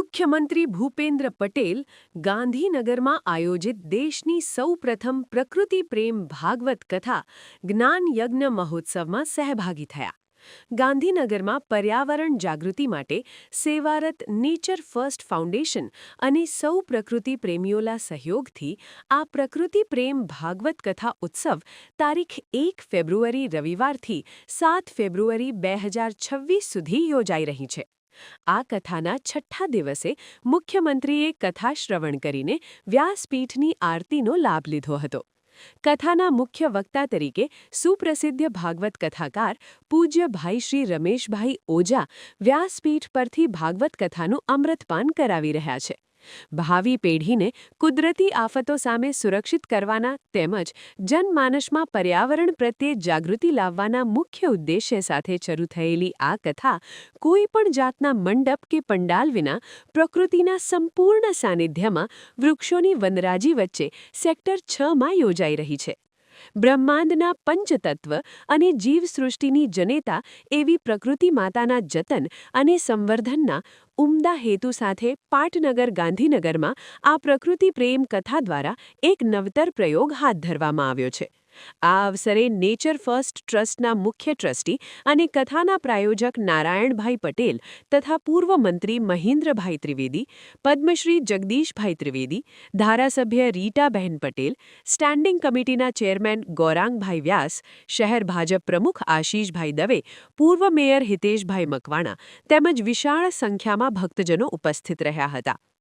મુખ્યમંત્રી ભૂપેન્દ્ર પટેલ ગાંધીનગરમાં આયોજિત દેશની સૌપ્રથમ પ્રકૃતિ પ્રેમ ભાગવત કથા જ્ઞાન યજ્ઞ મહોત્સવમાં સહભાગી થયા. ગાંધીનગરમાં પર્યાવરણ જાગૃતિ માટે સેવારત નેચર ફર્સ્ટ ફાઉન્ડેશન અને સૌ પ્રકૃતિ પ્રેમીઓના સહયોગથી આ પ્રકૃતિ પ્રેમ ભાગવત કથા ઉત્સવ તારીખ 1 ફેબ્રુઆરી રવિવારથી 7 ફેબ્રુઆરી 2026 સુધી યોજાઈ રહી છે. આ કથાના છઠ્ઠા દિવસે મુખ્યમંત્રીએ કથા શ્રવણ કરીને વ્યાસપીઠની આરતીનો લાભ લીધો હતો. કથાના મુખ્ય વક્તા તરીકે સુપ્રસિદ્ધ ભાગવત કથાકાર પૂજ્ય ભાઈ શ્રી રમેશભાઈ ઓઝા વ્યાસપીઠ પરથી ભાગવત કથાનું અમૃતપાન કરાવી રહ્યા છે. ભાવિ પેઢીને કુદરતી આફતો સામે સુરક્ષિત કરવાના તેમજ જનમાનસમાં પર્યાવરણ પ્રત્યે જાગૃતિ લાવવાના મુખ્ય ઉદ્દેશ્ય સાથે શરૂ થયેલી આ કથા કોઈ પણ જાતના મંડપ કે પંડાલ વિના પ્રકૃતિના સંપૂર્ણ સાનિધ્યમાં વૃક્ષોની વનરાજી વચ્ચે સેક્ટર 6માં યોજાઈ રહી છે. બ્રહ્માંડના પંચતત્વ અને જીવસૃષ્ટિની જનેતા એવી પ્રકૃતિ માતાના જતન અને સંવર્ધનના ઉમદા હેતુ સાથે પાટનગર ગાંધીનગરમાં આ પ્રકૃતિ પ્રેમ કથા દ્વારા એક નવતર પ્રયોગ હાથ ધરવામાં આવ્યો છે. આ અવસરે નેચર ફર્સ્ટ ટ્રસ્ટના મુખ્ય ટ્રસ્ટી અને કથાના પ્રાયોજક નારાયણભાઈ પટેલ તથા પૂર્વ મંત્રી મહેન્દ્રભાઈ ત્રિવેદી, પદ્મશ્રી જગદીશભાઈ ત્રિવેદી, ધારાસભ્ય રીટાબહેન પટેલ, સ્ટેન્ડિંગ કમિટીના ચેરમેન ગૌરાંગભાઈ વ્યાસ, શહેર ભાજપ પ્રમુખ આશીષભાઈ દવે, પૂર્વ મેયર હિતેશભાઈ મકવાણા તેમજ વિશાળ સંખ્યામાં ભક્તજનો ઉપસ્થિત રહ્યા હતા.